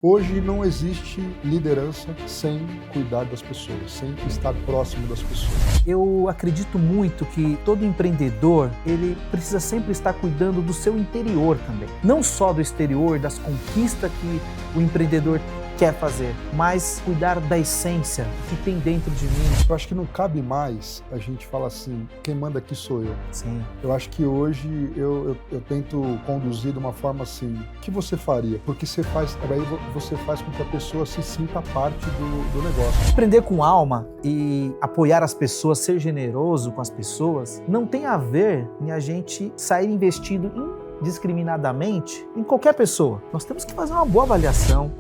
Hoje não existe liderança sem cuidar das pessoas, sem estar próximo das pessoas. Eu acredito muito que todo empreendedor, ele precisa sempre estar cuidando do seu interior também. Não só do exterior, das conquistas que o empreendedor quer fazer, mas cuidar da essência que tem dentro de mim. Eu acho que não cabe mais a gente falar assim, quem manda aqui sou eu. Sim. Eu acho que hoje eu tento conduzir de uma forma assim, o que você faria? Porque você faz com que a pessoa se sinta parte do negócio. Empreender com alma e apoiar as pessoas, ser generoso com as pessoas, não tem a ver em a gente sair investindo indiscriminadamente em qualquer pessoa. Nós temos que fazer uma boa avaliação.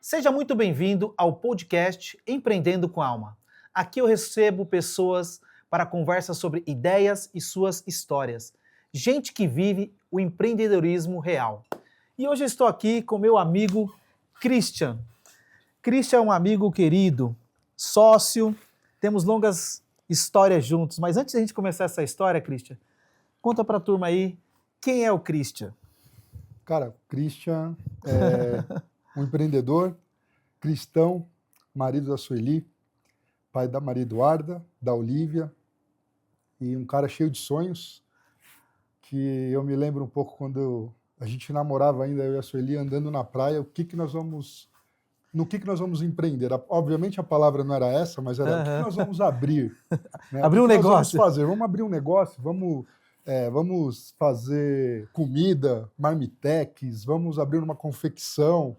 Seja muito bem-vindo ao podcast Empreendendo com Alma. Aqui eu recebo pessoas para conversas sobre ideias e suas histórias. Gente que vive o empreendedorismo real. E hoje eu estou aqui com meu amigo Christian. Christian é um amigo querido, sócio, temos longas histórias juntos. Mas antes de a gente começar essa história, Christian, conta para a turma aí, quem é o Christian? Cara, Christian é um empreendedor, cristão, marido da Sueli, pai da Maria Eduarda, da Olívia, e um cara cheio de sonhos, que eu me lembro um pouco quando a gente namorava ainda, eu e a Sueli, andando na praia, no que nós vamos empreender. Obviamente a palavra não era essa, mas era o que nós vamos abrir. Né? Abrir um negócio. Vamos fazer? Vamos abrir um negócio, vamos fazer comida, marmitex, vamos abrir uma confecção.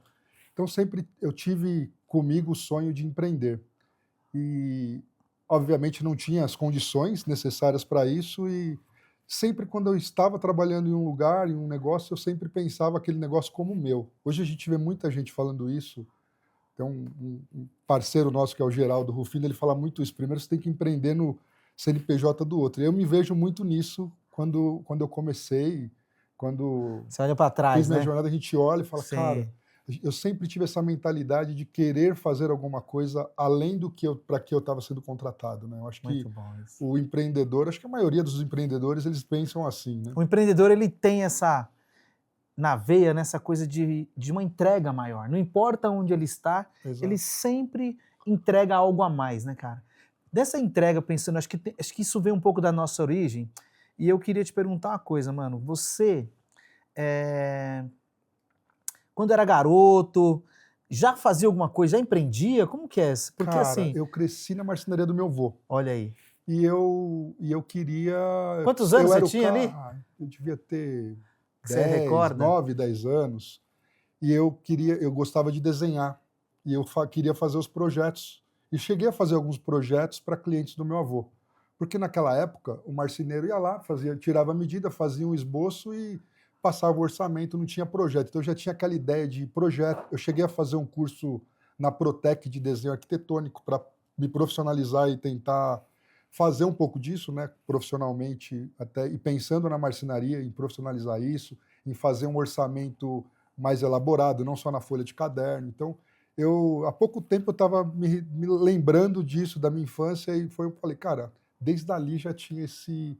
Então sempre eu tive comigo o sonho de empreender. E obviamente não tinha as condições necessárias para isso e sempre quando eu estava trabalhando em um lugar, em um negócio, eu sempre pensava aquele negócio como meu. Hoje a gente vê muita gente falando isso. Tem um parceiro nosso que é o Geraldo Rufino, ele fala muito isso. Primeiro você tem que empreender no CNPJ do outro. Eu me vejo muito nisso quando eu comecei, quando Você olha para trás, fiz minha né? jornada, a gente olha e fala, Sim. cara, eu sempre tive essa mentalidade de querer fazer alguma coisa além do que para que eu estava sendo contratado, né? Eu acho Muito que bom isso. o empreendedor, acho que a maioria dos empreendedores, eles pensam assim, né? O empreendedor, ele tem essa, na veia, nessa coisa de uma entrega maior. Não importa onde ele está, Exato. ele sempre entrega algo a mais, né, cara? Dessa entrega, pensando, acho que isso vem um pouco da nossa origem, e eu queria te perguntar uma coisa, mano. Você, quando era garoto, já fazia alguma coisa, já empreendia? Como que é? Porque Cara, assim... eu cresci na marcenaria do meu avô. Olha aí. E eu queria... Quantos anos eu era você tinha ali? Eu devia ter Você recorda? 9, 10 anos. E eu gostava de desenhar. E eu queria fazer os projetos. E cheguei a fazer alguns projetos para clientes do meu avô. Porque naquela época, o marceneiro ia lá, tirava a medida, fazia um esboço e passava o orçamento, não tinha projeto. Então eu já tinha aquela ideia de projeto. Eu cheguei a fazer um curso na Protec de desenho arquitetônico para me profissionalizar e tentar fazer um pouco disso, né, profissionalmente, até, e pensando na marcenaria, em profissionalizar isso, em fazer um orçamento mais elaborado, não só na folha de caderno. Então, há pouco tempo eu estava me lembrando disso, da minha infância, e eu falei, cara, desde ali já tinha esse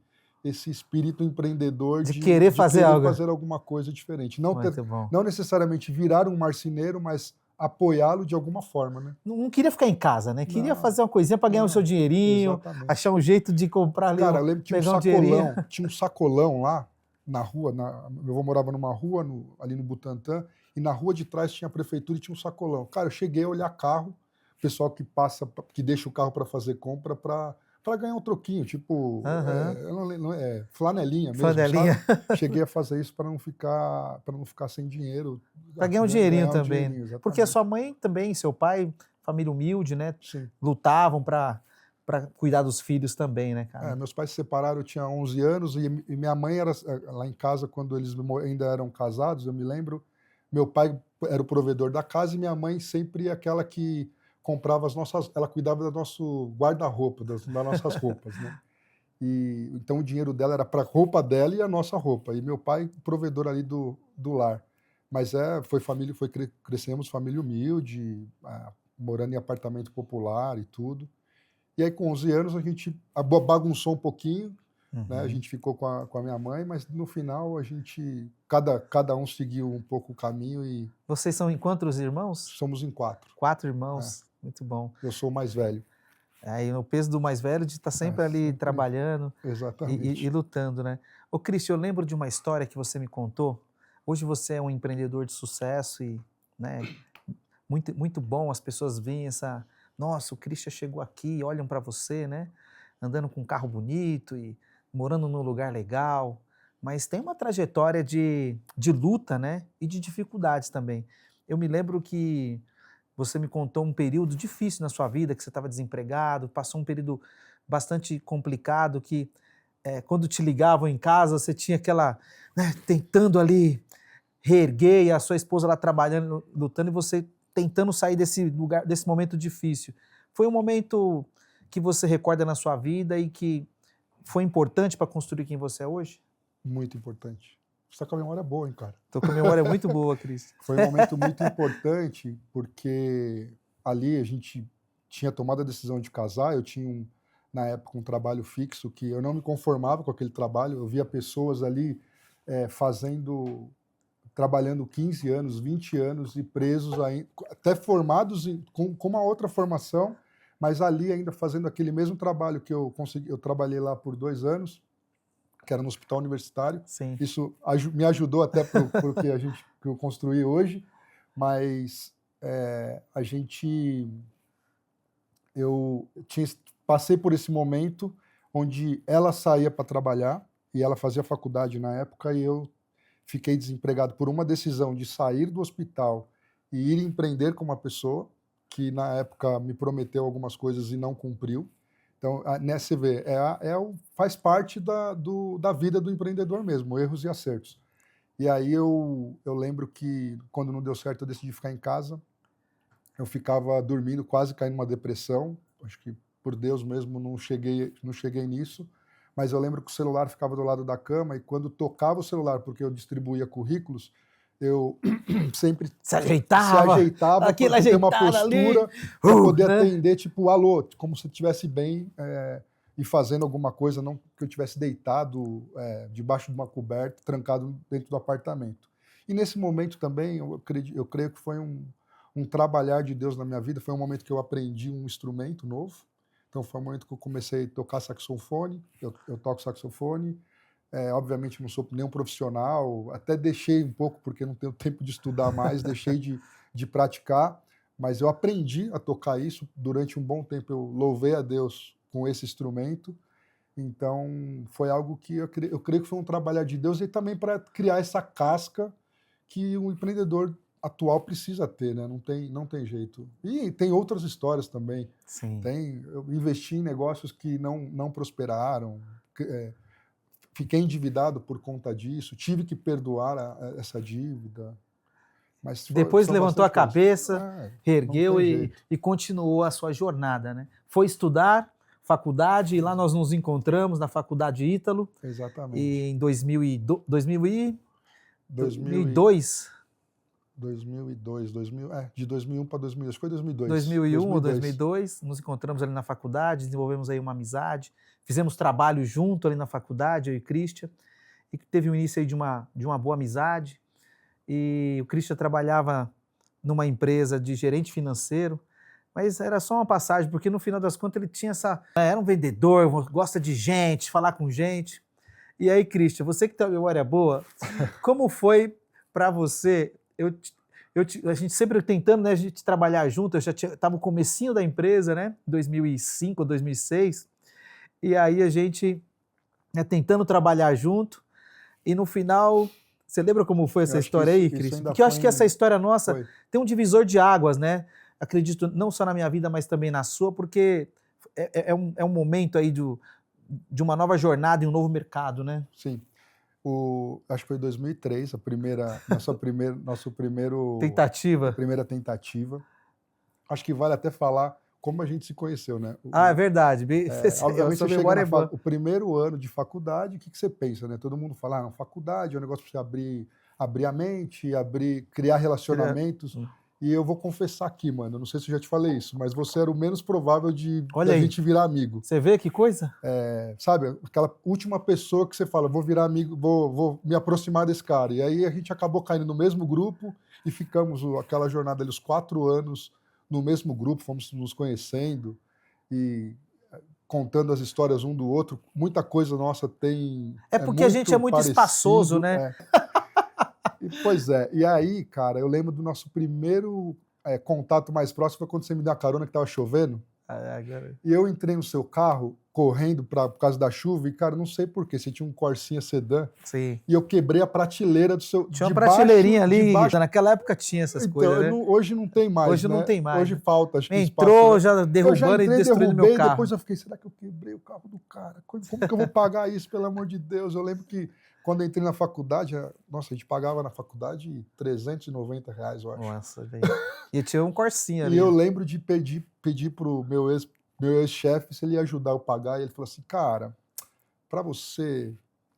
espírito empreendedor de querer fazer algo, fazer alguma coisa diferente. Muito bom. Não necessariamente virar um marceneiro, mas apoiá-lo de alguma forma, né? Não queria ficar em casa, né? Queria fazer uma coisinha para ganhar o seu dinheirinho, exatamente. achar um jeito de comprar ali. Cara, eu lembro que tinha tinha um sacolão lá na rua, meu avô morava numa rua ali no Butantã, e na rua de trás tinha a prefeitura e tinha um sacolão. Cara, eu cheguei a olhar carro, pessoal que deixa o carro para fazer compra para ganhar um troquinho, tipo, flanelinha mesmo, Flanelinha. sabe? Cheguei a fazer isso para não ficar sem dinheiro. Para ganhar um dinheirinho também. Porque a exatamente. sua mãe também, seu pai, família humilde, né? Sim. Lutavam para cuidar dos filhos também, né, cara? Meus pais se separaram, eu tinha 11 anos, e minha mãe era lá em casa, quando eles ainda eram casados, eu me lembro, meu pai era o provedor da casa e minha mãe sempre aquela que comprava ela cuidava do nosso guarda-roupa, das nossas roupas, né? E então o dinheiro dela era para a roupa dela e a nossa roupa, e meu pai provedor ali do lar. Mas crescemos família humilde, morando em apartamento popular e tudo. E aí, com 11 anos, a gente bagunçou um pouquinho, né? A Uhum. gente ficou com a minha mãe, mas no final a gente, cada um seguiu um pouco o caminho e Vocês são em quantos irmãos? somos em 4. 4 É, irmãos, muito bom. eu sou o mais velho. Aí o peso do mais velho de estar É, sempre ali sempre, trabalhando e exatamente. lutando, né. Ô Cristian, eu lembro de uma história que você me contou, hoje você é um empreendedor de sucesso e, né, muito muito bom, as pessoas veem essa: "Nossa, o Cristian chegou aqui", olham para você, né, andando com um carro bonito e morando num lugar legal, mas tem uma trajetória de luta, né, e de dificuldades também. Eu me lembro que você me contou um período difícil na sua vida, que você estava desempregado, passou um período bastante complicado, que quando te ligavam em casa, você tinha aquela, né, tentando ali reerguer, e a sua esposa lá trabalhando, lutando, e você tentando sair desse lugar, desse momento difícil. Foi um momento que você recorda na sua vida e que foi importante para construir quem você é hoje? Muito importante. Você está com a memória boa, hein, cara? Tô com a memória muito boa, Cris. Foi um momento muito importante, porque ali a gente tinha tomado a decisão de casar, eu tinha na época um trabalho fixo que eu não me conformava com aquele trabalho, eu via pessoas ali trabalhando 15 anos, 20 anos e presos ainda, até formados com uma outra formação, mas ali ainda fazendo aquele mesmo trabalho que eu trabalhei lá por 2 anos, que era no hospital universitário. Sim. Isso me ajudou até para o que eu construí hoje, mas eu passei por esse momento onde ela saía para trabalhar e ela fazia faculdade na época e eu fiquei desempregado por uma decisão de sair do hospital e ir empreender com uma pessoa que na época me prometeu algumas coisas e não cumpriu. Então, nessa você vê, faz parte da vida do empreendedor mesmo, erros e acertos. E aí eu lembro que quando não deu certo eu decidi ficar em casa, eu ficava dormindo, quase caindo numa depressão, acho que por Deus mesmo não cheguei nisso, mas eu lembro que o celular ficava do lado da cama e quando tocava o celular, porque eu distribuía currículos, eu sempre Se ajeitava, para aquilo ter uma ajeitado ali, postura para poder né? atender, tipo, alô, como se eu estivesse bem e fazendo alguma coisa, não que eu estivesse deitado debaixo de uma coberta, trancado dentro do apartamento. E nesse momento também, eu creio que foi um trabalhar de Deus na minha vida, foi um momento que eu aprendi um instrumento novo, então foi um momento que eu comecei a tocar saxofone, eu toco saxofone, obviamente não sou nenhum profissional, até deixei um pouco porque não tenho tempo de estudar mais, deixei de praticar, mas eu aprendi a tocar isso, durante um bom tempo eu louvei a Deus com esse instrumento, então foi algo que eu creio que foi um trabalhar de Deus e também para criar essa casca que o empreendedor atual precisa ter, né? Não tem jeito. E tem outras histórias também. Sim. Eu investi em negócios que não prosperaram, fiquei endividado por conta disso, tive que perdoar essa dívida, mas Depois são levantou a bastante coisas. cabeça, Não reergueu tem e jeito. continuou a sua jornada, né? Foi estudar faculdade e lá nós nos encontramos na Faculdade Ítalo Exatamente. e em 2002, 2002, de 2001 para 2002, foi 2002. 2001 ou 2002, nos encontramos ali na faculdade, desenvolvemos aí uma amizade, fizemos trabalho junto ali na faculdade, eu e Cristian, e teve o início aí de uma boa amizade, e o Cristian trabalhava numa empresa de gerente financeiro, mas era só uma passagem, porque no final das contas ele tinha era um vendedor, gosta de gente, falar com gente. E aí, Cristian, você que tem uma memória boa, como foi para você? A gente sempre tentando, né, a gente trabalhar junto, eu já estava no comecinho da empresa, né, 2005 ou 2006, e aí a gente, né, tentando trabalhar junto, e no final, você lembra como foi essa Eu acho que história aí, isso Cristian? ainda Porque eu foi acho que essa história nossa foi. tem um divisor de águas, né? Acredito não só na minha vida, mas também na sua, porque é um momento aí de uma nova jornada e um novo mercado, né? Sim. Acho que foi 2003, nossa Tentativa. primeira tentativa. Acho que vale até falar como a gente se conheceu, né? Ah, é verdade. Obviamente Sua você chega memória é boa. o primeiro ano de faculdade, o que você pensa, né? Todo mundo fala, faculdade é um negócio para você abrir a mente, criar relacionamentos. E eu vou confessar aqui, mano, eu não sei se eu já te falei isso, mas você era o menos provável de Olha a aí. gente virar amigo. Você vê que coisa? Sabe, aquela última pessoa que você fala, vou virar amigo, vou me aproximar desse cara. E aí a gente acabou caindo no mesmo grupo e ficamos aquela jornada ali, os 4 anos no mesmo grupo, fomos nos conhecendo e contando as histórias um do outro. Muita coisa nossa É porque a gente é muito espaçoso, parecido. né? Pois é. E aí, cara, eu lembro do nosso primeiro contato mais próximo foi quando você me deu a carona que estava chovendo. Agora... E eu entrei no seu carro, correndo por causa da chuva, e, cara, não sei porquê, você tinha um Corsinha sedã, Sim. e eu quebrei a prateleira do seu... Tinha uma prateleirinha ali, naquela época tinha essas Então, coisas, né? hoje não tem mais, Hoje né? não tem mais, Hoje né? falta, acho que espaço. Entrou Né? já derrubando e destruindo meu carro. Depois eu fiquei, será que eu quebrei o carro do cara? Como que eu vou pagar isso, pelo amor de Deus? Eu lembro que quando eu entrei na faculdade, nossa, a gente pagava na faculdade R$390, eu acho. Nossa, velho. E tinha um Corsinha ali. E eu lembro de pedir pro meu ex-chefe se ele ia ajudar eu a pagar, e ele falou assim, cara, para você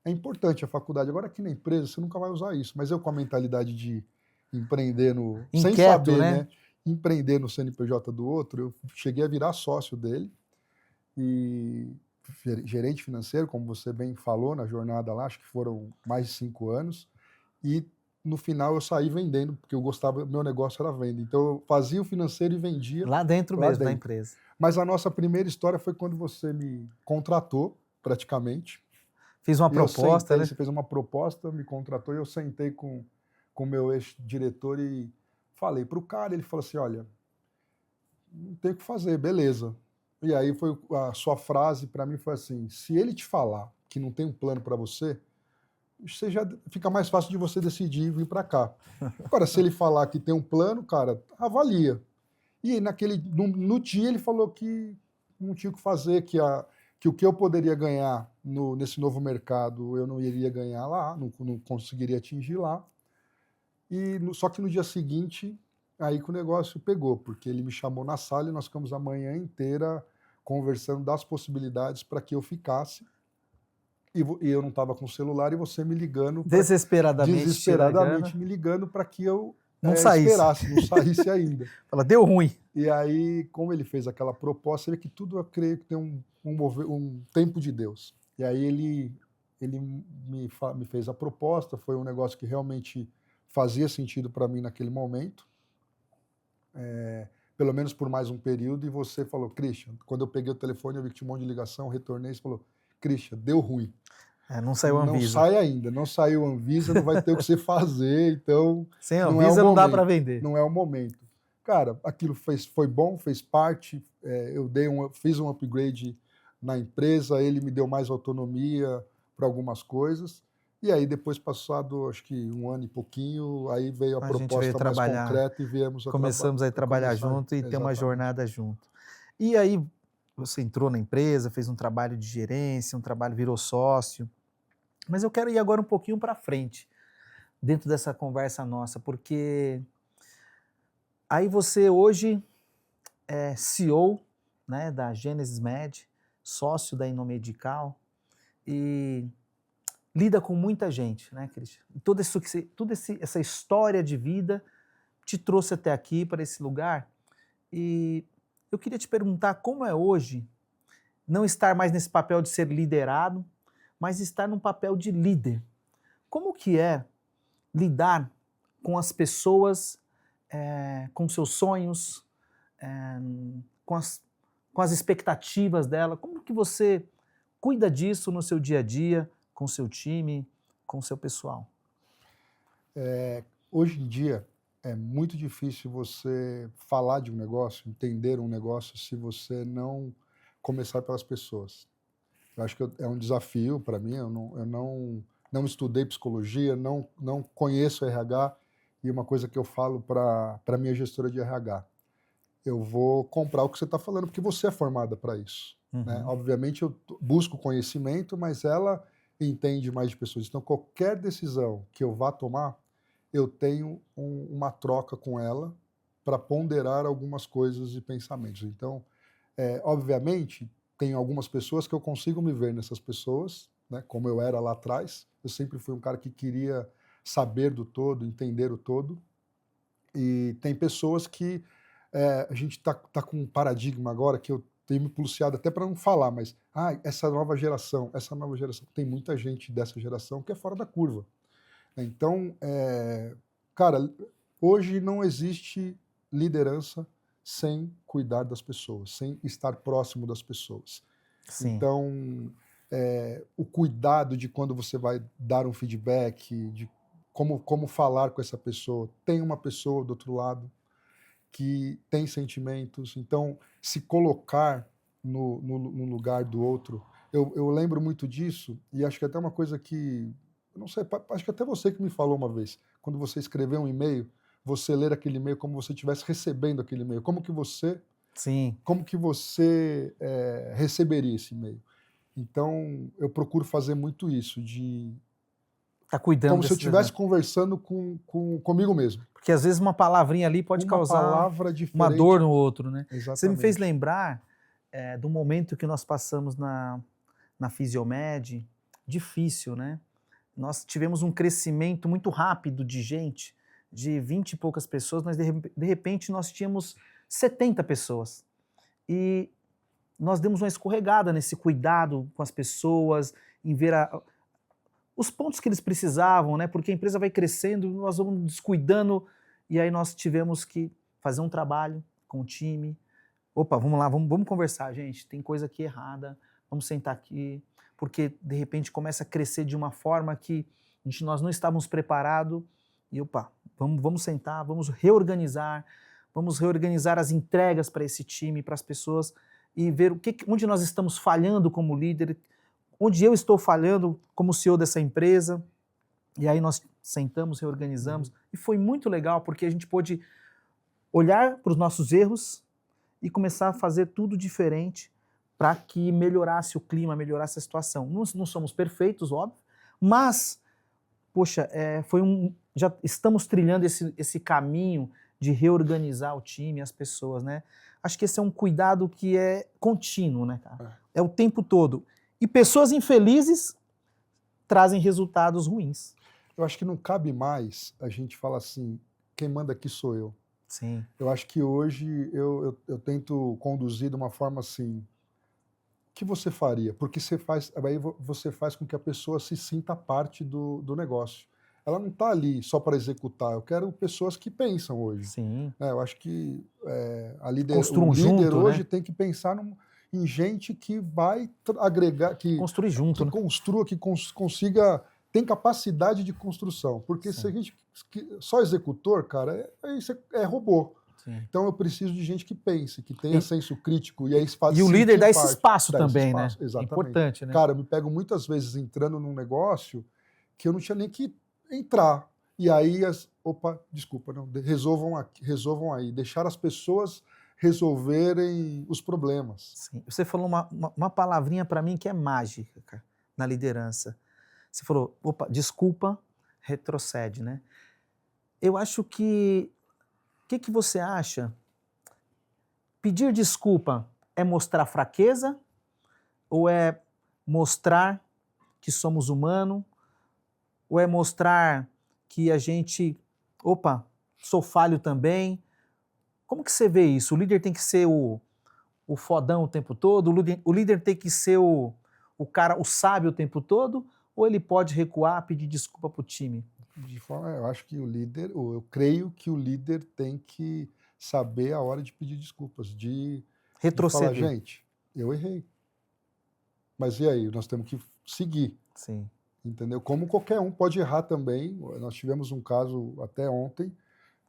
é importante a faculdade, agora aqui na empresa você nunca vai usar isso, mas eu com a mentalidade de empreender sem saber, né? Empreender no CNPJ do outro, eu cheguei a virar sócio dele e gerente financeiro, como você bem falou na jornada lá, acho que foram mais de 5 anos, e no final eu saí vendendo, porque eu gostava, meu negócio era venda, então eu fazia o financeiro e vendia. Lá dentro mesmo da empresa. Mas a nossa primeira história foi quando você me contratou, praticamente. Fiz uma proposta, né? Você fez uma proposta, me contratou, e eu sentei com o meu ex-diretor e falei para o cara, ele falou assim, olha, não tem o que fazer, beleza. E aí foi a sua frase para mim foi assim, se ele te falar que não tem um plano para você já fica mais fácil de você decidir vir para cá. Agora, se ele falar que tem um plano, cara, avalia. E no dia ele falou que não tinha o que fazer, que o que eu poderia ganhar nesse novo mercado eu não iria ganhar lá, não conseguiria atingir lá. Só que no dia seguinte, aí que o negócio pegou, porque ele me chamou na sala e nós ficamos a manhã inteira conversando das possibilidades para que eu ficasse. E eu não estava com o celular e você me ligando. Desesperadamente me ligando para que eu não saísse ainda. Fala, deu ruim. E aí, como ele fez aquela proposta, ele que tudo eu creio que tem um tempo de Deus. E aí ele me fez a proposta, foi um negócio que realmente fazia sentido para mim naquele momento, pelo menos por mais um período, e você falou, Christian, quando eu peguei o telefone, eu vi que tinha um monte de ligação, retornei e falou, Christian, deu ruim. Não saiu a Anvisa. Não sai ainda, não saiu a Anvisa, não vai ter o que você fazer, então... Sem a Anvisa não dá para vender. Não é o momento. Cara, aquilo foi bom, fez parte, eu fiz um upgrade na empresa, ele me deu mais autonomia para algumas coisas, e aí depois, passado acho que 1 ano e pouquinho, aí veio a proposta mais concreta e viemos começamos a trabalhar junto e ter uma jornada junto. E aí você entrou na empresa, fez um trabalho de gerência, virou sócio, mas eu quero ir agora um pouquinho para frente, dentro dessa conversa nossa, porque aí você hoje é CEO, né, da Gênesis Med, sócio da Inomedical e lida com muita gente, né, Christian? Toda essa história de vida te trouxe até aqui, para esse lugar, e eu queria te perguntar como é hoje não estar mais nesse papel de ser liderado, mas estar num papel de líder. Como que é lidar com as pessoas, com seus sonhos, com as expectativas dela? Como que você cuida disso no seu dia a dia, com o seu time, com o seu pessoal? Hoje em dia, é muito difícil você falar de um negócio, entender um negócio, se você não começar pelas pessoas. Eu acho que é um desafio para mim, eu não estudei psicologia, não conheço RH, e uma coisa que eu falo para a minha gestora de RH, eu vou comprar o que você está falando, porque você é formada para isso. Né? Obviamente eu busco conhecimento, mas ela entende mais de pessoas. Então qualquer decisão que eu vá tomar, eu tenho uma troca com ela para ponderar algumas coisas e pensamentos. Então, obviamente, tem algumas pessoas que eu consigo me ver nessas pessoas, né, como eu era lá atrás. Eu sempre fui um cara que queria saber do todo, entender o todo. E tem pessoas que a gente tá com um paradigma agora que eu tenho me policiado até para não falar, mas essa nova geração, tem muita gente dessa geração que é fora da curva. Então, cara, hoje não existe liderança sem cuidar das pessoas, sem estar próximo das pessoas. Sim. Então, o cuidado de quando você vai dar um feedback, de como falar com essa pessoa. Tem uma pessoa do outro lado que tem sentimentos, então se colocar no lugar do outro. Eu lembro muito disso, e acho que até uma coisa que, eu não sei, acho que até você que me falou uma vez, quando você escreveu um e-mail, você ler aquele e-mail como se você estivesse recebendo aquele e-mail, Sim. como que você receberia esse e-mail. Então, eu procuro fazer muito isso, Tá cuidando como se eu desses estivesse eventos. conversando comigo mesmo. Porque às vezes uma palavrinha ali pode Uma causar palavra uma diferente. dor no outro, né? Você me fez Exatamente. lembrar do momento que nós passamos na Fisiomed, difícil, né? Nós tivemos um crescimento muito rápido de gente, de 20 e poucas pessoas, mas de repente nós tínhamos 70 pessoas. E nós demos uma escorregada nesse cuidado com as pessoas, em ver os pontos que eles precisavam, né? Porque a empresa vai crescendo, nós vamos descuidando, e aí nós tivemos que fazer um trabalho com o time. Opa, vamos lá, vamos conversar, gente, tem coisa aqui errada, vamos sentar aqui, porque de repente começa a crescer de uma forma que nós não estávamos preparados, e opa, vamos sentar, vamos reorganizar as entregas para esse time, para as pessoas, e ver onde nós estamos falhando como líder, onde eu estou falhando como CEO dessa empresa. E aí nós sentamos, reorganizamos, e foi muito legal, porque a gente pôde olhar para os nossos erros e começar a fazer tudo diferente para que melhorasse o clima, melhorasse a situação. Não somos perfeitos, óbvio, mas, poxa, já estamos trilhando esse caminho de reorganizar o time, as pessoas, né? Acho que esse é um cuidado que é contínuo, né, cara? É o tempo todo. E pessoas infelizes trazem resultados ruins. Eu acho que não cabe mais a gente falar assim, quem manda aqui sou eu. Sim. Eu acho que hoje eu tento conduzir de uma forma assim, o que você faria? Porque aí você faz com que a pessoa se sinta parte do negócio. Ela não está ali só para executar, eu quero pessoas que pensam hoje. Sim. Eu acho que o Construam líder junto, hoje né? tem que pensar em gente que vai agregar, Construir junto, que né? construa, que consiga, tem capacidade de construção. Porque se a gente só executor, cara, isso é robô. Sim. Então eu preciso de gente que pense, que tenha senso crítico. E aí E o líder dá esse parte, espaço dá esse também, espaço. né? Exatamente. É importante, né? Cara, eu me pego muitas vezes entrando num negócio que eu não tinha nem que entrar. E aí, desculpa, não, resolvam aí. Deixar as pessoas resolverem os problemas. Sim. Você falou uma palavrinha para mim que é mágica, cara, na liderança. Você falou, opa, desculpa, retrocede, né? Eu acho que... O que você acha? Pedir desculpa é mostrar fraqueza ou é mostrar que somos humanos? Ou é mostrar que a gente, opa, sou falho também? Como que você vê isso? O líder tem que ser o fodão o tempo todo? O líder tem que ser o cara, o sábio o tempo todo? Ou ele pode recuar, pedir desculpa pro time? Eu acho que eu creio que o líder tem que saber a hora de pedir desculpas, de falar, Retroceder. gente, eu errei. Mas e aí? Nós temos que seguir. Sim. Entendeu? Como qualquer um pode errar também. Nós tivemos um caso até ontem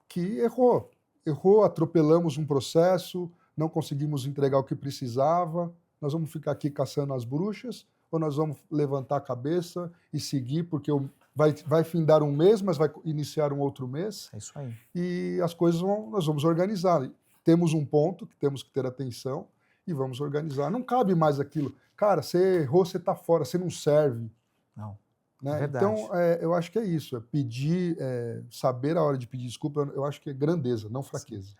que errou. Errou, atropelamos um processo, não conseguimos entregar o que precisava. Nós vamos ficar aqui caçando as bruxas ou nós vamos levantar a cabeça e seguir, porque vai findar um mês, mas vai iniciar um outro mês. É isso aí. E as coisas nós vamos organizar. Temos um ponto que temos que ter atenção e vamos organizar. Não cabe mais aquilo. Cara, você errou, você está fora, você não serve. Não. Né? É verdade. Então, eu acho que é isso. É pedir, saber a hora de pedir desculpa, eu acho que é grandeza, não fraqueza. Sim.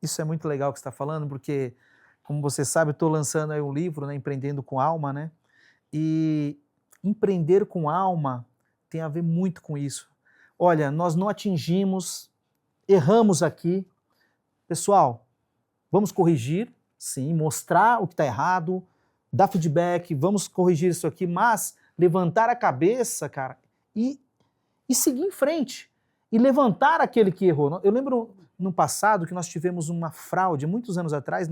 Isso é muito legal que você está falando, porque, como você sabe, eu estou lançando aí um livro, né, Empreendendo com Alma, né? E empreender com alma tem a ver muito com isso. Olha, nós não atingimos erramos aqui. Pessoal, vamos corrigir, sim, mostrar o que está errado, dar feedback, vamos corrigir isso aqui, mas levantar a cabeça, cara, e seguir em frente. E levantar aquele que errou. Eu lembro no passado que nós tivemos uma fraude, muitos anos atrás,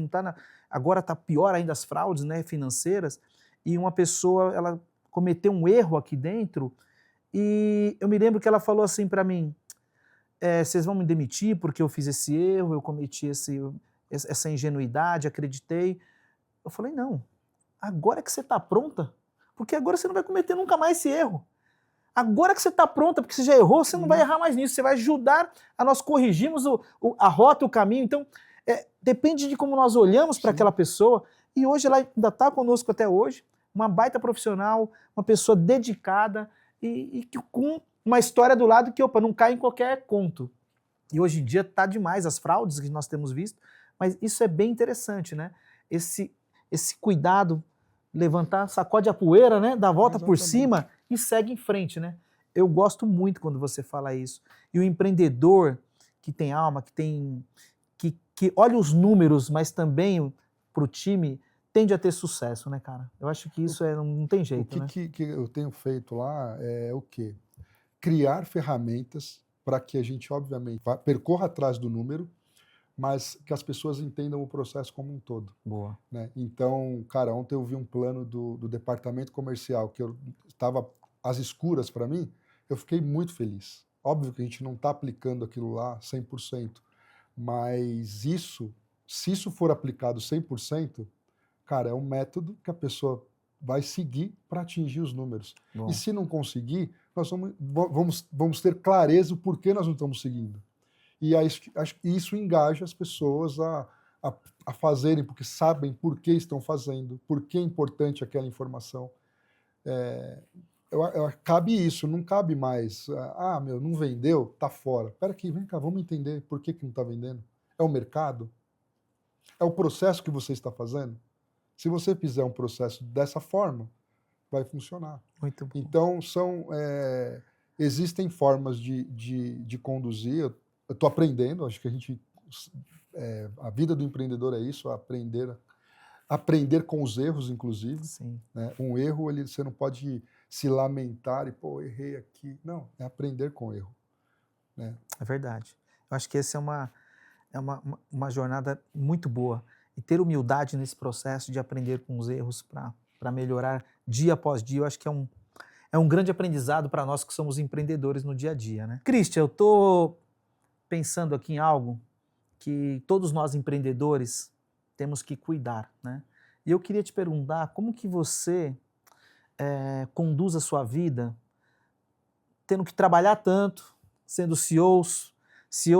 agora está pior ainda as fraudes, né, financeiras, e uma pessoa, ela cometeu um erro aqui dentro, e eu me lembro que ela falou assim para mim, vocês vão me demitir porque eu fiz esse erro, eu cometi essa ingenuidade, acreditei. Eu falei, não, agora que você está pronta, porque agora você não vai cometer nunca mais esse erro. Agora que você está pronta, porque você já errou, você não vai errar mais nisso, você vai ajudar a nós corrigirmos a rota, o caminho. Então, depende de como nós olhamos para aquela pessoa, e hoje ela ainda está conosco até hoje, uma baita profissional, uma pessoa dedicada e com uma história do lado que, opa, não cai em qualquer conto. E hoje em dia está demais as fraudes que nós temos visto, mas isso é bem interessante, né? Esse cuidado, levantar, sacode a poeira, né? Dá a volta por cima e segue em frente, né? Eu gosto muito quando você fala isso. E o empreendedor que tem alma, que olha os números, mas também para o time, tende a ter sucesso, né, cara? Eu acho que isso não tem jeito, né? O que eu tenho feito lá é o quê? Criar ferramentas para que a gente, obviamente, percorra atrás do número, mas que as pessoas entendam o processo como um todo. Boa. Né? Então, cara, ontem eu vi um plano do departamento comercial que eu estava às escuras para mim, eu fiquei muito feliz. Óbvio que a gente não está aplicando aquilo lá 100%, mas se isso for aplicado 100%, cara, é um método que a pessoa vai seguir para atingir os números. Bom. E se não conseguir, nós vamos ter clareza do porquê nós não estamos seguindo. E isso engaja as pessoas a fazerem, porque sabem por que estão fazendo, por que é importante aquela informação. Cabe isso, não cabe mais, não vendeu, tá fora. Espera aqui, vem cá, vamos entender por que não está vendendo. É o mercado? É o processo que você está fazendo? Se você fizer um processo dessa forma, vai funcionar. Muito bom. Então, existem formas de conduzir. Eu estou aprendendo, acho que a vida do empreendedor é isso, aprender com os erros, inclusive. Sim. Né? Um erro, você não pode se lamentar e, errei aqui. Não, é aprender com o erro. Né? É verdade. Eu acho que essa é uma jornada muito boa. E ter humildade nesse processo de aprender com os erros para melhorar dia após dia, eu acho que é um grande aprendizado para nós que somos empreendedores no dia a dia. Né? Christian, eu estou pensando aqui em algo que todos nós empreendedores temos que cuidar, né? E eu queria te perguntar como que você conduz a sua vida tendo que trabalhar tanto, sendo CEO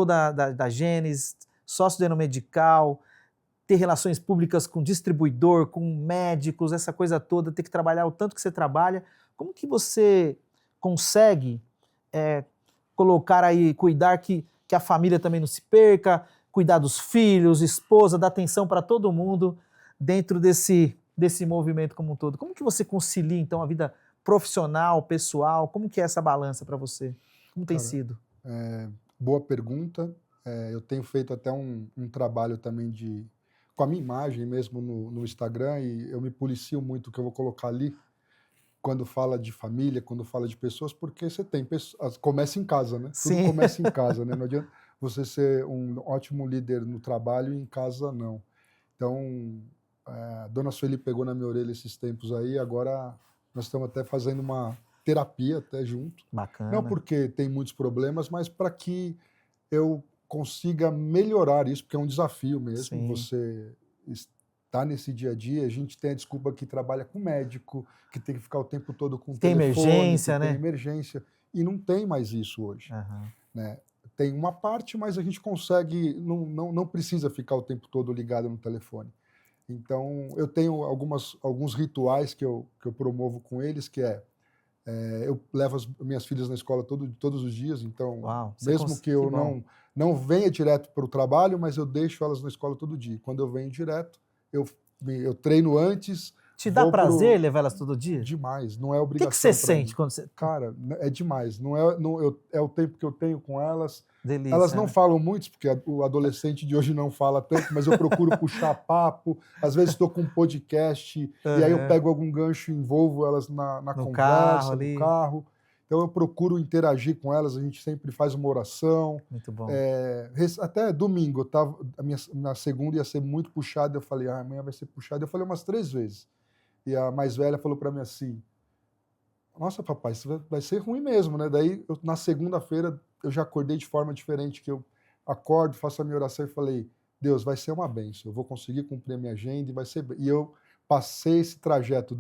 da Gênesis, sócio da Enomedical, ter relações públicas com distribuidor, com médicos, essa coisa toda, ter que trabalhar o tanto que você trabalha. Como que você consegue colocar aí, cuidar que a família também não se perca, cuidar dos filhos, esposa, dar atenção para todo mundo dentro desse movimento como um todo? Como que você concilia, então, a vida profissional, pessoal? Como que é essa balança para você? Como tem sido? Boa pergunta. Eu tenho feito até um trabalho também com a minha imagem mesmo no Instagram, e eu me policio muito o que eu vou colocar ali quando fala de família, quando fala de pessoas, porque você tem pessoas, começa em casa, né? Sim. Tudo começa em casa, né? Não adianta você ser um ótimo líder no trabalho e em casa não. Então, a dona Sueli pegou na minha orelha esses tempos aí, agora nós estamos até fazendo uma terapia até junto. Bacana. Não porque tem muitos problemas, mas para que eu consiga melhorar isso, porque é um desafio mesmo. Sim. Você está nesse dia a dia, a gente tem a desculpa que trabalha com médico, que tem que ficar o tempo todo com tem telefone, emergência, né? Tem emergência, e não tem mais isso hoje. Uhum. Né? Tem uma parte, mas a gente consegue, não precisa ficar o tempo todo ligado no telefone. Então, eu tenho alguns rituais que eu promovo com eles, que eu levo as minhas filhas na escola todos os dias, então, Uau, mesmo que eu não venha direto para o trabalho, mas eu deixo elas na escola todo dia. Quando eu venho direto, eu treino antes. Te dá prazer levar elas todo dia? Demais, não é obrigação. O que você sente quando você... Cara, é demais. É o tempo que eu tenho com elas, Elas Delícia, não né? falam muito, porque o adolescente de hoje não fala tanto, mas eu procuro puxar papo. Às vezes estou com um podcast e aí eu Aham. pego algum gancho e envolvo elas na No carro conversa, no ali. carro. Então eu procuro interagir com elas, a gente sempre faz uma oração. Muito bom. Até domingo, minha segunda ia ser muito puxada, eu falei, amanhã vai ser puxada. Eu falei umas 3 vezes. E a mais velha falou para mim assim, nossa, papai, isso vai ser ruim mesmo, né? Daí, na segunda-feira, eu já acordei de forma diferente, que eu acordo, faço a minha oração e falei, Deus, vai ser uma bênção, eu vou conseguir cumprir a minha agenda e vai ser bem. E eu passei esse trajeto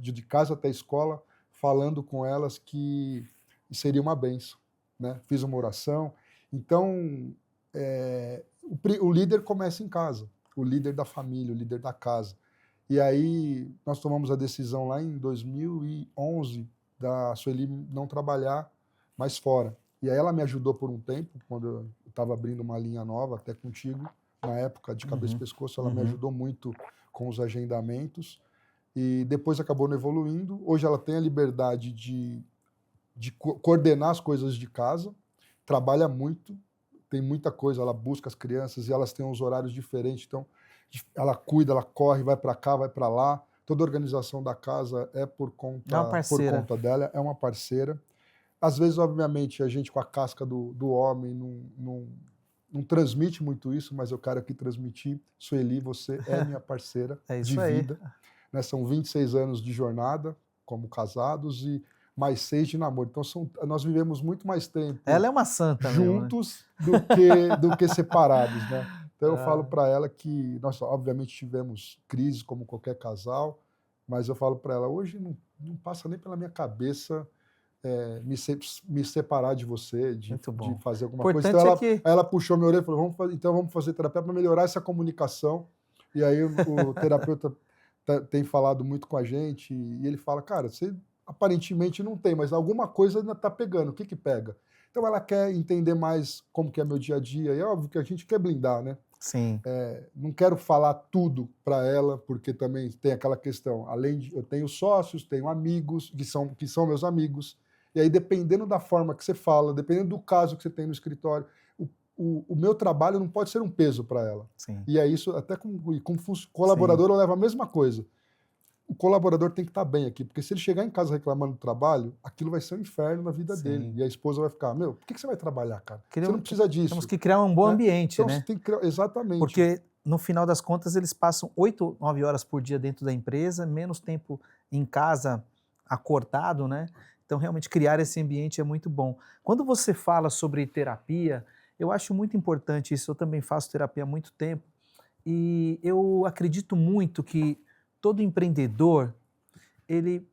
de casa até a escola falando com elas que seria uma bênção, né? Fiz uma oração. Então, o líder começa em casa, o líder da família, o líder da casa. E aí nós tomamos a decisão lá em 2011 da Sueli não trabalhar mais fora. E aí ela me ajudou por um tempo, quando eu estava abrindo uma linha nova, até contigo, na época de cabeça e pescoço, ela me ajudou muito com os agendamentos. E depois acabou não evoluindo. Hoje ela tem a liberdade de coordenar as coisas de casa, trabalha muito, tem muita coisa, ela busca as crianças e elas têm uns horários diferentes, então ela cuida, ela corre, vai para cá, vai para lá. Toda a organização da casa é por É uma parceira. conta dela, é uma parceira. Às vezes, obviamente, a gente com a casca do homem não transmite muito isso, mas eu quero aqui transmitir. Sueli, você é minha parceira É de isso aí. vida. Né? São 26 anos de jornada como casados e mais 6 de namoro. Então, nós vivemos muito mais tempo Ela é uma santa mesmo, né? juntos do que separados, né? Então eu falo para ela que nós obviamente tivemos crises como qualquer casal, mas eu falo para ela, hoje não passa nem pela minha cabeça me separar de você, Muito de bom. fazer alguma O coisa. Então importante é que... ela puxou minha orelha e falou, vamos fazer terapia para melhorar essa comunicação. E aí o terapeuta tem falado muito com a gente e ele fala, cara, você aparentemente não tem, mas alguma coisa ainda está pegando. O que pega? Então ela quer entender mais como que é meu dia a dia. E é óbvio que a gente quer blindar, né? Sim. Não quero falar tudo para ela, porque também tem aquela questão. Além de eu tenho sócios, tenho amigos que são meus amigos. E aí, dependendo da forma que você fala, dependendo do caso que você tem no escritório, o meu trabalho não pode ser um peso para ela. Sim. E é isso, até como colaborador, eu levo a mesma coisa. O colaborador tem que estar bem aqui, porque se ele chegar em casa reclamando do trabalho, aquilo vai ser um inferno na vida dele. E a esposa vai ficar, por que você vai trabalhar, cara? Você não precisa disso. Temos que criar um bom ambiente, então, né? Você tem que criar, exatamente. Porque, no final das contas, eles passam 8, 9 horas por dia dentro da empresa, menos tempo em casa acordado, né? Então, realmente, criar esse ambiente é muito bom. Quando você fala sobre terapia, eu acho muito importante isso. Eu também faço terapia há muito tempo e eu acredito muito que todo empreendedor, ele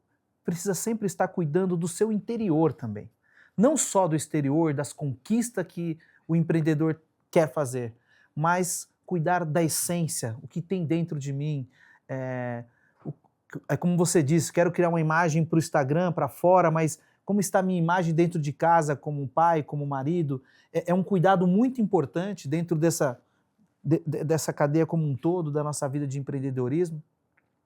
precisa sempre estar cuidando do seu interior também. Não só do exterior, das conquistas que o empreendedor quer fazer, mas cuidar da essência, o que tem dentro de mim. É como você disse, quero criar uma imagem para o Instagram, para fora, mas como está a minha imagem dentro de casa, como pai, como marido, é um cuidado muito importante dentro dessa cadeia como um todo, da nossa vida de empreendedorismo.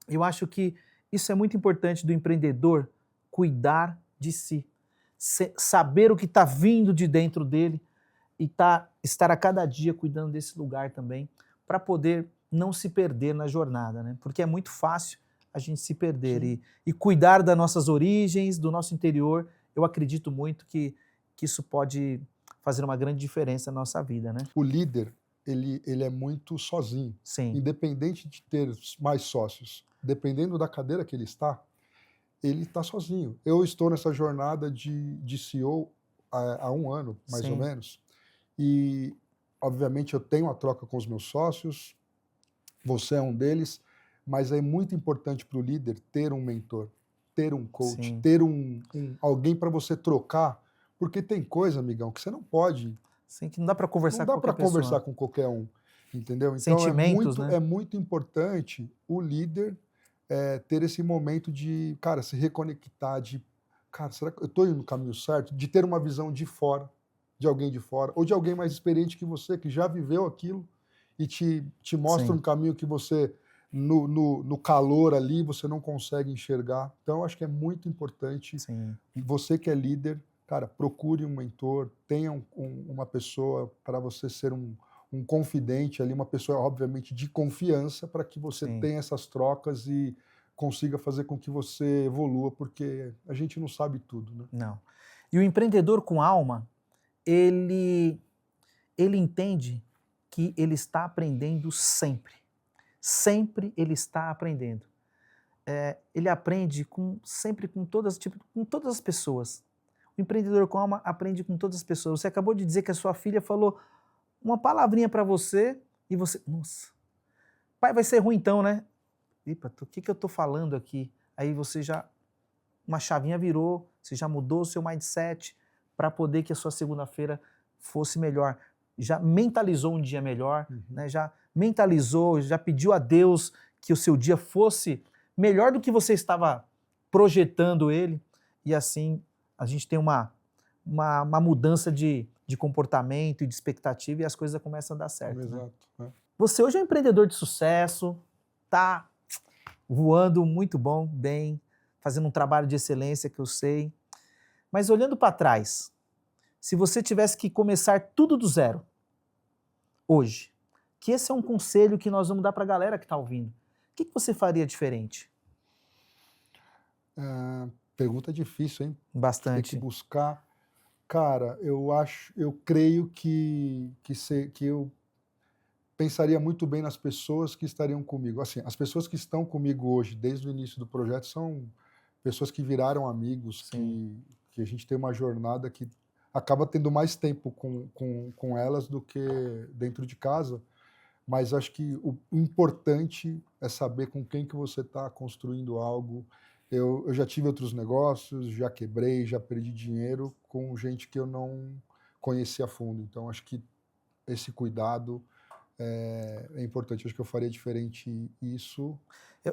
Eu acho que isso é muito importante do empreendedor, cuidar de si, saber o que está vindo de dentro dele e estar a cada dia cuidando desse lugar também, para poder não se perder na jornada, né? Porque é muito fácil a gente se perder e cuidar das nossas origens, do nosso interior. Eu acredito muito que isso pode fazer uma grande diferença na nossa vida, né? O líder, ele é muito sozinho. Sim. Independente de ter mais sócios, dependendo da cadeira que ele está sozinho. Eu estou nessa jornada de CEO há 1 ano, mais ou menos, e, obviamente, eu tenho a troca com os meus sócios, você é um deles, mas é muito importante para o líder ter um mentor, ter um coach, ter alguém para você trocar, porque tem coisa, amigão, que você não pode... Sim, que não dá para conversar com qualquer pessoa. Não dá para conversar com qualquer um, entendeu? Então é muito importante o líder ter esse momento de, cara, se reconectar, de, cara, será que eu estou indo no caminho certo? De ter uma visão de fora, de alguém de fora, ou de alguém mais experiente que você, que já viveu aquilo e te mostra um caminho que você, no calor ali, você não consegue enxergar. Então, eu acho que é muito importante você que é líder, cara, procure um mentor, tenha uma pessoa para você ser um confidente ali, uma pessoa, obviamente, de confiança, para que você Sim, tenha essas trocas e consiga fazer com que você evolua, porque a gente não sabe tudo, né? não. E o empreendedor com alma, ele, ele entende que ele está aprendendo sempre. Sempre ele está aprendendo. Ele aprende sempre com todas, tipo, com todas as pessoas. O empreendedor com alma aprende com todas as pessoas. Você acabou de dizer que a sua filha falou uma palavrinha para você e você, nossa, pai, vai ser ruim então, né? Epa, o que eu estou falando aqui? Aí você já, uma chavinha virou, você já mudou o seu mindset para poder que a sua segunda-feira fosse melhor. Já mentalizou um dia melhor, né? Já mentalizou, já pediu a Deus que o seu dia fosse melhor do que você estava projetando ele. E assim a gente tem uma mudança de comportamento e de expectativa e as coisas começam a dar certo. Né? Exato. Né? Você hoje é um empreendedor de sucesso, tá voando muito bom, bem, fazendo um trabalho de excelência que eu sei. Mas olhando para trás, se você tivesse que começar tudo do zero, hoje, que esse é um conselho que nós vamos dar para a galera que está ouvindo, o que você faria diferente? Pergunta difícil, hein? Tem que Bastante. buscar. Cara, eu creio que eu pensaria muito bem nas pessoas que estariam comigo. Assim, as pessoas que estão comigo hoje, desde o início do projeto, são pessoas que viraram amigos, Sim. que a gente tem uma jornada que acaba tendo mais tempo com elas do que dentro de casa. Mas acho que o importante é saber com quem que você está construindo algo. Eu já tive outros negócios, já quebrei, já perdi dinheiro com gente que eu não conhecia a fundo. Então, acho que esse cuidado é importante. Acho que eu faria diferente isso.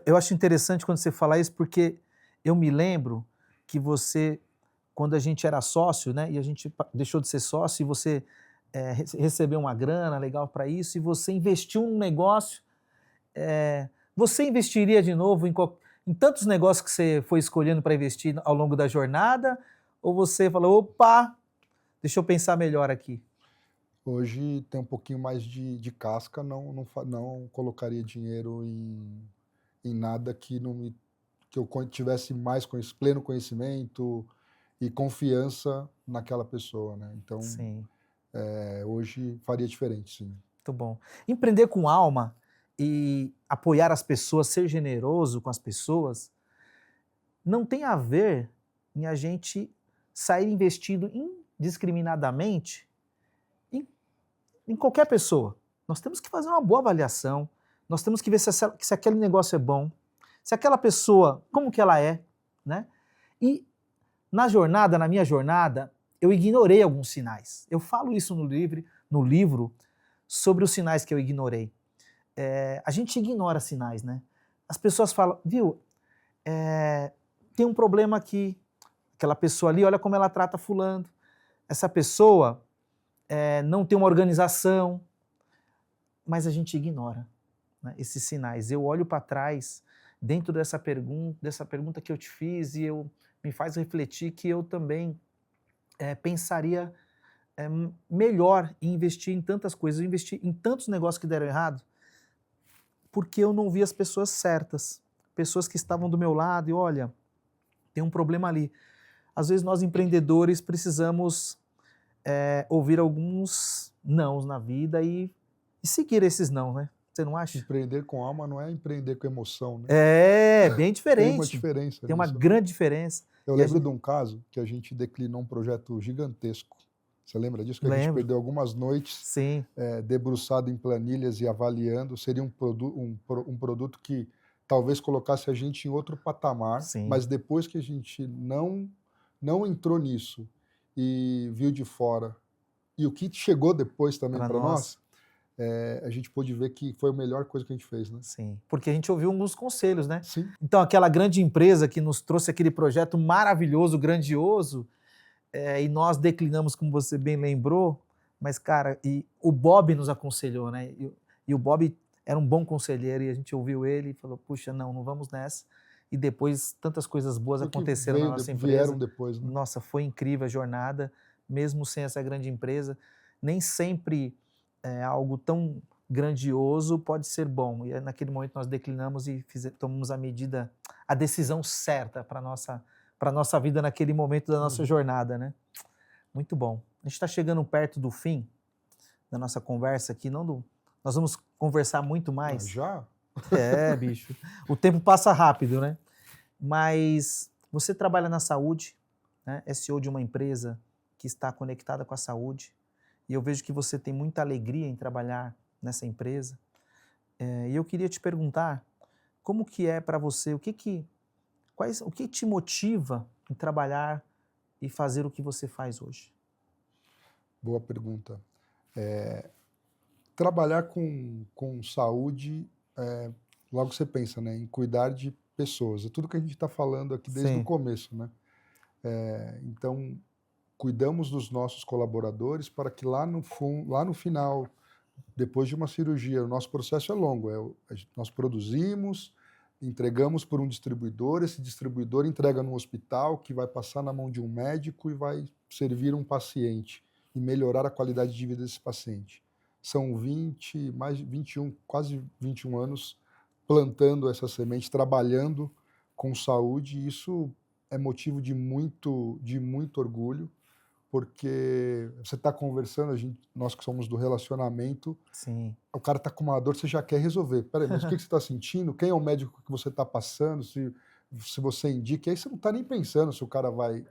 Eu acho interessante quando você fala isso, porque eu me lembro que você, quando a gente era sócio, né, e a gente deixou de ser sócio, e você recebeu uma grana legal para isso, e você investiu num negócio, você investiria de novo em tantos negócios que você foi escolhendo para investir ao longo da jornada, ou você falou, opa, deixa eu pensar melhor aqui? Hoje tem um pouquinho mais de casca, não colocaria dinheiro em nada que eu tivesse mais pleno conhecimento e confiança naquela pessoa, né? Então, Sim. hoje faria diferente, sim. Muito bom. Empreender com alma e apoiar as pessoas, ser generoso com as pessoas, não tem a ver em a gente sair investindo indiscriminadamente em qualquer pessoa. Nós temos que fazer uma boa avaliação, nós temos que ver se aquele negócio é bom, se aquela pessoa, como que ela é, né? E na minha jornada, eu ignorei alguns sinais. Eu falo isso no livro sobre os sinais que eu ignorei. A gente ignora sinais, né? As pessoas falam, viu, tem um problema aqui, aquela pessoa ali, olha como ela trata fulano. Essa pessoa não tem uma organização, mas a gente ignora, né, esses sinais. Eu olho para trás, dentro dessa pergunta que eu te fiz, e me faz refletir que eu também pensaria melhor em investir em tantas coisas, investir em tantos negócios que deram errado, porque eu não vi as pessoas certas, pessoas que estavam do meu lado e olha, tem um problema ali. Às vezes nós empreendedores precisamos ouvir alguns nãos na vida e seguir esses não, né? Você não acha? Empreender com alma não é empreender com emoção, né? Bem Tem uma diferente. diferença Tem uma nisso, né? grande diferença. Eu E a lembro gente de um caso que a gente declinou um projeto gigantesco. Você lembra disso? Que a gente lembra? perdeu algumas noites Sim, debruçado em planilhas e avaliando. Seria um produto que talvez colocasse a gente em outro patamar, sim. mas depois que a gente não entrou nisso e viu de fora, e o que chegou depois também Para para nós, nós, a gente pôde ver que foi a melhor coisa que a gente fez, né? sim. Porque a gente ouviu alguns conselhos, né? Sim, Então, aquela grande empresa que nos trouxe aquele projeto maravilhoso, grandioso, e nós declinamos, como você bem lembrou, mas, cara, e o Bob nos aconselhou, né? E o Bob era um bom conselheiro e a gente ouviu ele e falou, puxa, não vamos nessa. e depois tantas coisas boas O que aconteceram na veio nossa vieram empresa. depois, né? Nossa, foi incrível a jornada, mesmo sem essa grande empresa. Nem sempre algo tão grandioso pode ser bom. E naquele momento nós declinamos e tomamos a decisão certa para a nossa vida naquele momento da nossa jornada, né? Muito bom. A gente está chegando perto do fim da nossa conversa aqui. Nós vamos conversar muito mais. Já? Bicho. O tempo passa rápido, né? Mas você trabalha na saúde, né? É CEO de uma empresa que está conectada com a saúde. E eu vejo que você tem muita alegria em trabalhar nessa empresa. E eu queria te perguntar, como que é para você, o que te motiva em trabalhar e fazer o que você faz hoje? Boa pergunta. Trabalhar com saúde, logo você pensa, né, em cuidar de pessoas. É tudo que a gente está falando aqui desde o começo, né? Então, cuidamos dos nossos colaboradores para que lá no final, depois de uma cirurgia, o nosso processo é longo. Nós produzimos, entregamos por um distribuidor, esse distribuidor entrega no hospital, que vai passar na mão de um médico e vai servir um paciente e melhorar a qualidade de vida desse paciente. São mais de 21, quase 21 anos plantando essa semente, trabalhando com saúde, e isso é motivo de muito orgulho, porque você está conversando, nós que somos do relacionamento, Sim. O cara está com uma dor, você já quer resolver. Peraí, mas o que você está sentindo? Quem é o médico que você está passando? Se você indica, aí você não está nem pensando se o cara vai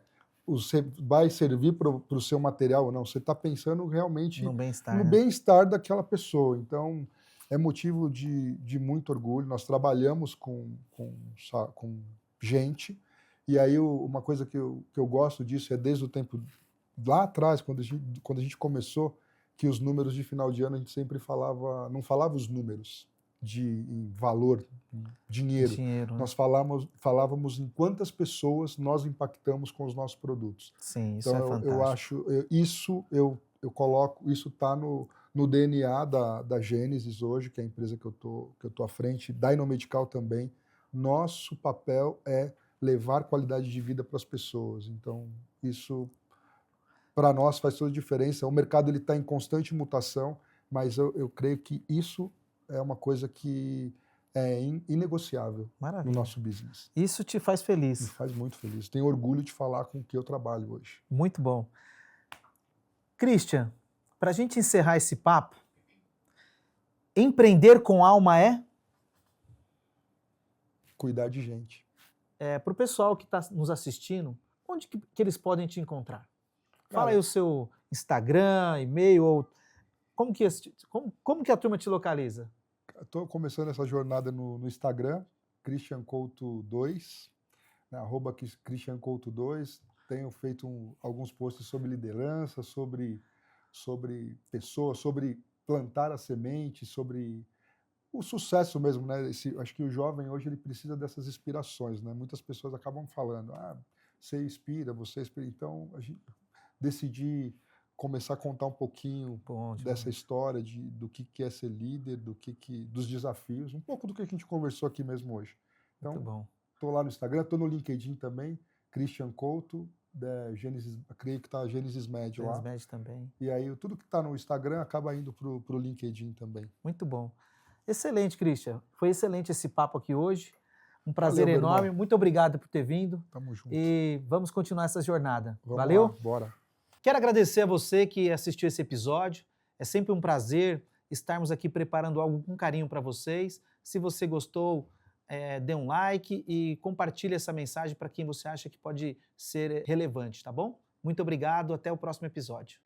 servir para o seu material ou não. Você está pensando realmente No bem-estar, no né? bem-estar daquela pessoa. Então, é motivo de muito orgulho. Nós trabalhamos com gente, e aí uma coisa que eu gosto disso é desde o tempo lá atrás, quando a gente começou, que os números de final de ano a gente sempre não falava os números em valor, dinheiro. Né? Nós falávamos em quantas pessoas nós impactamos com os nossos produtos. Sim, isso então, é fantástico. eu acho, eu coloco, isso está no DNA da Gênesis hoje, que é a empresa que eu tô à frente, da Inomedical também. Nosso papel é levar qualidade de vida para as pessoas. Então, isso para nós faz toda a diferença. O mercado está em constante mutação, mas eu creio que isso é uma coisa que é inegociável no nosso business. Isso te faz feliz? Me faz muito feliz. Tenho orgulho de falar com o que eu trabalho hoje. Muito bom. Christian, para a gente encerrar esse papo, empreender com alma é? Cuidar de gente. Para o pessoal que está nos assistindo, onde que eles podem te encontrar? Fala aí o seu Instagram, e-mail, ou como que a turma te localiza? Estou começando essa jornada no Instagram, Christian Couto 2, né, @ChristianCouto2. Tenho feito alguns posts sobre liderança, sobre pessoas, sobre plantar a semente, sobre o sucesso mesmo, né? Acho que o jovem hoje ele precisa dessas inspirações, né? Muitas pessoas acabam falando, você inspira. Então, decidi começar a contar um pouquinho dessa história do que é ser líder, dos desafios, um pouco do que a gente conversou aqui mesmo hoje. Então, estou lá no Instagram, estou no LinkedIn também, Christian Couto, Gênesis, creio que está a Gênesis Med lá. Gênesis Med também. E aí tudo que está no Instagram acaba indo para o LinkedIn também. Muito bom. Excelente, Christian. Foi excelente esse papo aqui hoje. Um prazer enorme. Muito obrigado por ter vindo. Tamo junto. E vamos continuar essa jornada. Valeu? Lá, bora. Quero agradecer a você que assistiu esse episódio. É sempre um prazer estarmos aqui preparando algo com carinho para vocês. Se você gostou, dê um like e compartilhe essa mensagem para quem você acha que pode ser relevante, tá bom? Muito obrigado, até o próximo episódio.